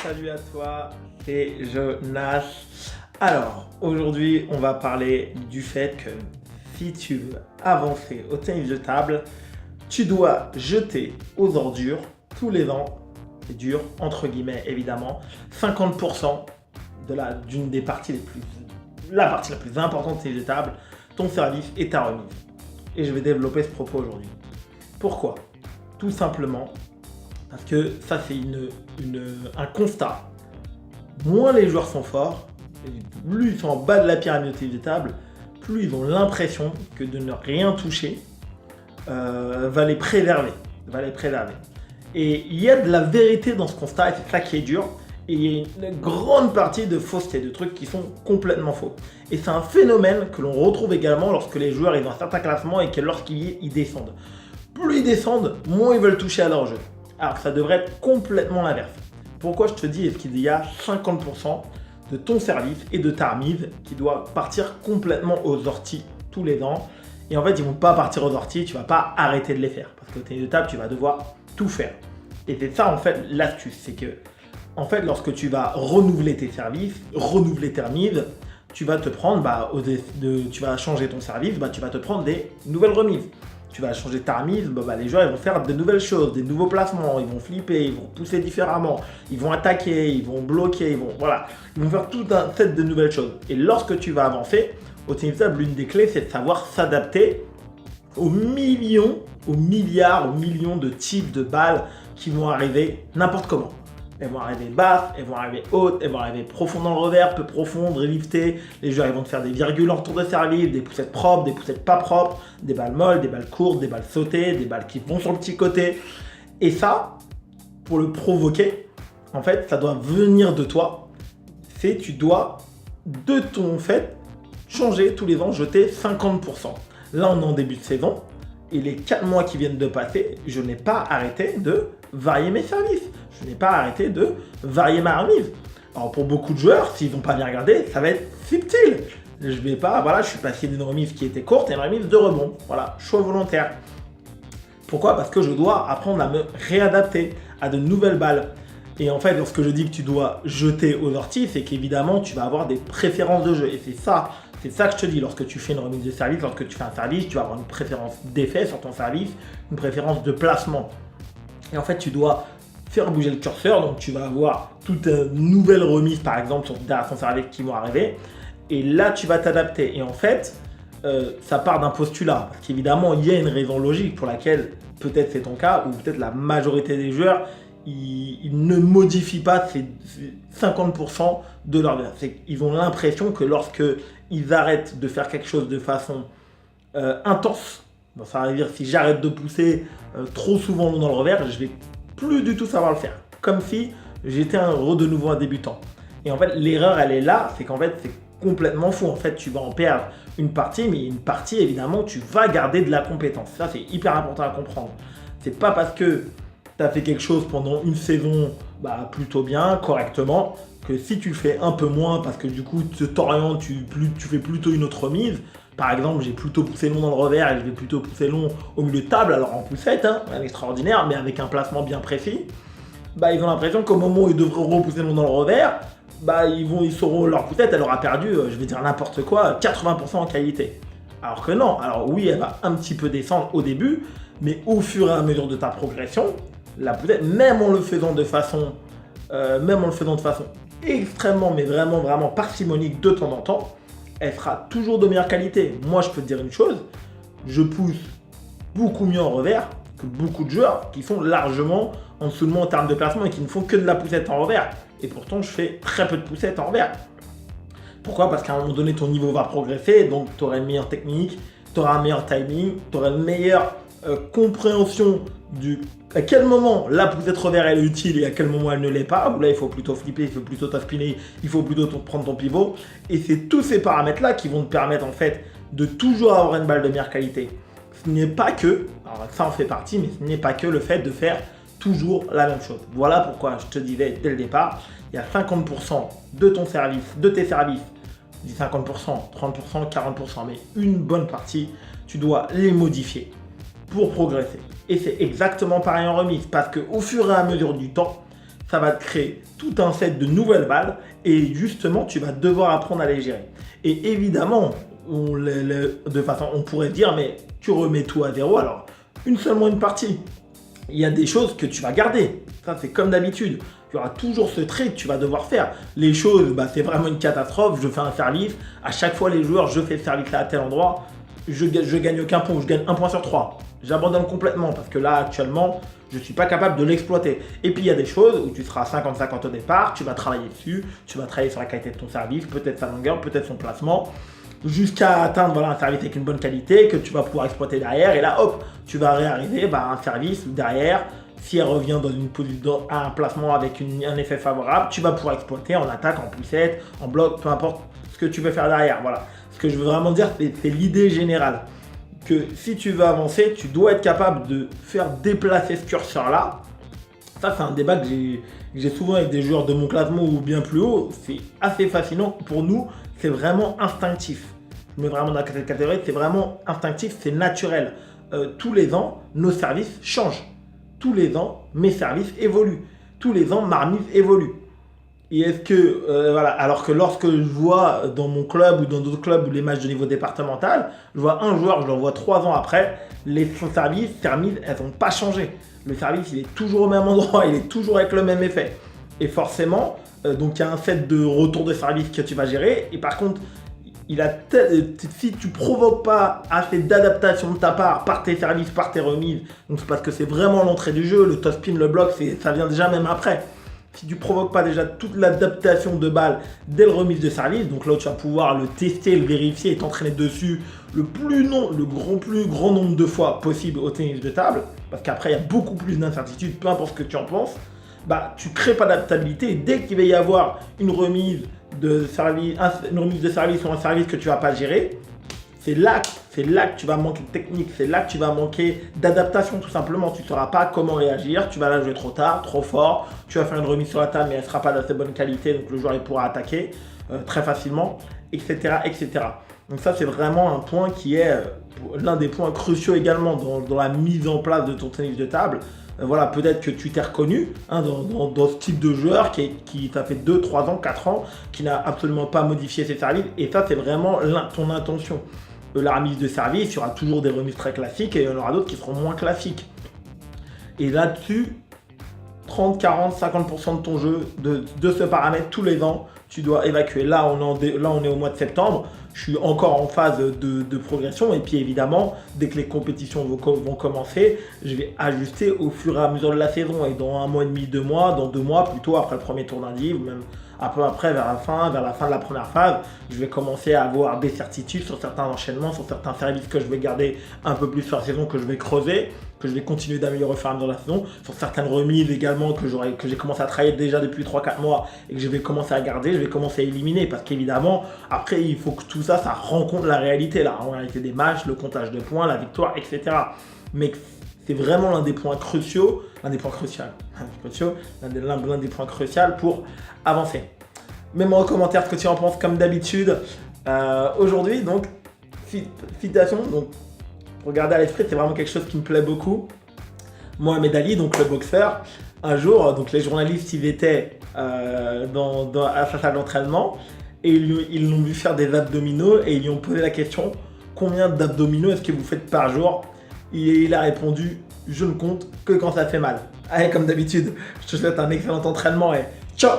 Salut à toi, c'est Jonas. Alors, aujourd'hui, on va parler du fait que si tu veux avancer au tennis de table, tu dois jeter aux ordures tous les ans, et dur, entre guillemets évidemment, 50% d'une des parties la partie la plus importante du tennis de table, ton service et ta remise. Et je vais développer ce propos aujourd'hui. Pourquoi? Tout simplement parce que ça c'est un constat. Moins les joueurs sont forts, plus ils sont en bas de la pyramide de table, plus ils ont l'impression que de ne rien toucher va les préserver. Et il y a de la vérité dans ce constat, et c'est ça qui est dur. Et il y a une grande partie de fausseté, de trucs qui sont complètement faux. Et c'est un phénomène que l'on retrouve également lorsque les joueurs ils ont un certain classement et que lorsqu'ils descendent. Plus ils descendent, moins ils veulent toucher à leur jeu. Alors ça devrait être complètement l'inverse. Pourquoi je te dis est-ce qu'il y a 50% de ton service et de ta remise qui doit partir complètement aux orties tous les ans. Et en fait, ils ne vont pas partir aux orties, tu ne vas pas arrêter de les faire. Parce que au tennis de table, tu vas devoir tout faire. Et c'est ça en fait l'astuce, c'est que en fait, lorsque tu vas renouveler tes services, renouveler tes remises, tu vas te prendre, tu vas changer ton service, tu vas te prendre des nouvelles remises. Tu vas changer ta remise, les joueurs ils vont faire de nouvelles choses, des nouveaux placements, ils vont flipper, ils vont pousser différemment, ils vont attaquer, ils vont bloquer, ils vont faire tout un set de nouvelles choses. Et lorsque tu vas avancer, au tennis de table, l'une des clés, c'est de savoir s'adapter aux millions, aux milliards, aux millions de types de balles qui vont arriver n'importe comment. Elles vont arriver basses, elles vont arriver hautes, elles vont arriver profondes dans le revers, peu profondes, liftées. Les joueurs ils vont te faire des virgules en retour de service, des poussettes propres, des poussettes pas propres, des balles molles, des balles courtes, des balles sautées, des balles qui vont sur le petit côté. Et ça, pour le provoquer, en fait, ça doit venir de toi. Tu dois, de ton fait, changer tous les ans, jeter 50%. Là, on est en début de saison. Et les 4 mois qui viennent de passer, je n'ai pas arrêté de varier mes services. Je n'ai pas arrêté de varier ma remise. Alors pour beaucoup de joueurs, s'ils n'ont pas bien regardé, ça va être subtil. Je suis passé d'une remise qui était courte à une remise de rebond. Voilà, choix volontaire. Pourquoi? Parce que je dois apprendre à me réadapter à de nouvelles balles. Et en fait, lorsque je dis que tu dois jeter aux orties, c'est qu'évidemment, tu vas avoir des préférences de jeu. Et c'est ça que je te dis. Lorsque tu fais une remise de service, lorsque tu fais un service, tu vas avoir une préférence d'effet sur ton service, une préférence de placement. Et en fait, tu dois faire bouger le curseur. Donc, tu vas avoir toute une nouvelle remise, par exemple, derrière ton service qui vont arriver. Et là, tu vas t'adapter. Et en fait, ça part d'un postulat. Parce qu'évidemment, il y a une raison logique pour laquelle, peut-être c'est ton cas, ou peut-être la majorité des joueurs, ils ne modifient pas ces 50% de leur vie. Ils ont l'impression que lorsqu'ils arrêtent de faire quelque chose de façon intense, ça veut dire si j'arrête de pousser trop souvent dans le revers, je vais plus du tout savoir le faire. Comme si j'étais de nouveau un débutant. Et en fait, l'erreur, elle est là, c'est qu'en fait, c'est complètement faux. En fait, tu vas en perdre une partie, mais une partie, évidemment, tu vas garder de la compétence. Ça, c'est hyper important à comprendre. C'est pas parce que tu as fait quelque chose pendant une saison plutôt bien, correctement, que si tu le fais un peu moins parce que du coup tu t'orientes, tu fais plutôt une autre remise. Par exemple, j'ai plutôt poussé long dans le revers et je vais plutôt pousser long au milieu de table, alors en poussette, extraordinaire, mais avec un placement bien précis. Ils ont l'impression qu'au moment où ils devront repousser long dans le revers, ils sauront leur poussette, elle aura perdu, je vais dire n'importe quoi, 80% en qualité. Alors que non, alors oui, elle va un petit peu descendre au début, mais au fur et à mesure de ta progression, la poussette, même en le faisant de façon extrêmement, mais vraiment parcimonique de temps en temps, elle sera toujours de meilleure qualité. Moi, je peux te dire une chose, je pousse beaucoup mieux en revers que beaucoup de joueurs qui sont largement en dessous de moi en termes de placement et qui ne font que de la poussette en revers. Et pourtant, je fais très peu de poussettes en revers. Pourquoi? Parce qu'à un moment donné, ton niveau va progresser, donc tu auras une meilleure technique, tu auras un meilleur timing, tu auras une meilleure compréhension à quel moment la poussette revers elle est utile et à quel moment elle ne l'est pas. Là, il faut plutôt flipper, il faut plutôt t'aspiner, il faut plutôt prendre ton pivot. Et c'est tous ces paramètres-là qui vont te permettre en fait de toujours avoir une balle de meilleure qualité. Ce n'est pas que, alors ça en fait partie, mais ce n'est pas que le fait de faire toujours la même chose. Voilà pourquoi je te disais dès le départ, il y a 50% de ton service, de tes services, je dis 50%, 30%, 40%, mais une bonne partie, tu dois les modifier pour progresser. Et c'est exactement pareil en remise, parce qu'au fur et à mesure du temps, ça va te créer tout un set de nouvelles balles et justement, tu vas devoir apprendre à les gérer. Et évidemment, de façon, on pourrait dire, mais tu remets tout à zéro, alors seulement une partie. Il y a des choses que tu vas garder. Ça, c'est comme d'habitude. Il y aura toujours ce trait que tu vas devoir faire. Les choses, c'est vraiment une catastrophe. Je fais un service. À chaque fois, les joueurs, je fais le service là à tel endroit. Je gagne aucun point. Je gagne 1 point sur 3. J'abandonne complètement parce que là, actuellement, je ne suis pas capable de l'exploiter. Et puis, il y a des choses où tu seras 50-50 au départ. Tu vas travailler dessus. Tu vas travailler sur la qualité de ton service, peut-être sa longueur, peut-être son placement, jusqu'à atteindre un service avec une bonne qualité que tu vas pouvoir exploiter derrière. Et là, hop, tu vas réarriver à un service derrière. Si elle revient dans une position, à un placement avec un effet favorable, tu vas pouvoir exploiter en attaque, en poussette, en bloc, peu importe ce que tu veux faire derrière. Voilà. Ce que je veux vraiment dire, c'est l'idée générale. Que si tu veux avancer, tu dois être capable de faire déplacer ce curseur-là. Ça, c'est un débat que j'ai souvent avec des joueurs de mon classement ou bien plus haut. C'est assez fascinant. Pour nous, c'est vraiment instinctif. Je mets vraiment dans cette catégorie, c'est vraiment instinctif, c'est naturel. Tous les ans, nos services changent. Tous les ans, mes services évoluent. Tous les ans, ma remise évolue. Et est-ce que, voilà, alors que lorsque je vois dans mon club ou dans d'autres clubs ou les matchs de niveau départemental, je vois un joueur, je le vois 3 ans après, son service, ses remises, elles n'ont pas changé. Le service, il est toujours au même endroit, il est toujours avec le même effet. Et forcément, donc il y a un set de retour de service que tu vas gérer. Et par contre, si tu provoques pas assez d'adaptation de ta part par tes services, par tes remises, donc c'est parce que c'est vraiment l'entrée du jeu, le top spin, le bloc, ça vient déjà même après. Si tu provoques pas déjà toute l'adaptation de balle dès le remise de service, donc là où tu vas pouvoir le tester, le vérifier et t'entraîner dessus le plus grand nombre de fois possible au tennis de table, parce qu'après il y a beaucoup plus d'incertitudes, peu importe ce que tu en penses, tu crées pas d'adaptabilité et dès qu'il va y avoir une remise de service ou un service que tu vas pas gérer, c'est là que tu vas manquer de technique, c'est là que tu vas manquer d'adaptation tout simplement. Tu ne sauras pas comment réagir, tu vas la jouer trop tard, trop fort, tu vas faire une remise sur la table mais elle ne sera pas d'assez bonne qualité, donc le joueur il pourra attaquer très facilement, etc., etc. Donc ça c'est vraiment un point qui est l'un des points cruciaux également dans la mise en place de ton tennis de table. Voilà, peut-être que tu t'es reconnu dans ce type de joueur qui ça fait 2, 3 ans, 4 ans, qui n'a absolument pas modifié ses services. Et ça, c'est vraiment ton intention. La remise de service, il y aura toujours des remises très classiques et il y en aura d'autres qui seront moins classiques. Et là-dessus, 30, 40, 50% de ton jeu, de ce paramètre tous les ans, tu dois évacuer. Là, on est au mois de septembre. Je suis encore en phase de progression. Et puis évidemment, dès que les compétitions vont commencer, je vais ajuster au fur et à mesure de la saison. Et dans 1 mois et demi, 2 mois, dans 2 mois, plutôt après le premier tour d'indiv, ou même un peu après, vers la fin de la première phase, je vais commencer à avoir des certitudes sur certains enchaînements, sur certains services que je vais garder un peu plus sur la saison, que je vais creuser, que je vais continuer d'améliorer au fur et à mesure de la saison, sur certaines remises également que j'ai commencé à travailler déjà depuis 3-4 mois et que je vais commencer à garder, je vais commencer à éliminer parce qu'évidemment, après, il faut que tout ça, ça rencontre la réalité des matchs, le comptage de points, la victoire, etc. Mais c'est vraiment l'un des points cruciaux, l'un des points cruciaux pour avancer. Mets-moi en commentaire ce que tu en penses comme d'habitude. Aujourd'hui, donc, citation, donc, regarder à l'esprit, c'est vraiment quelque chose qui me plaît beaucoup. Mohamed Ali, donc le boxeur, un jour, donc les journalistes, ils étaient à sa salle d'entraînement et ils l'ont vu faire des abdominaux et ils lui ont posé la question, combien d'abdominaux est-ce que vous faites par jour? Et il a répondu, je ne compte que quand ça fait mal. Allez, comme d'habitude, je te souhaite un excellent entraînement et ciao!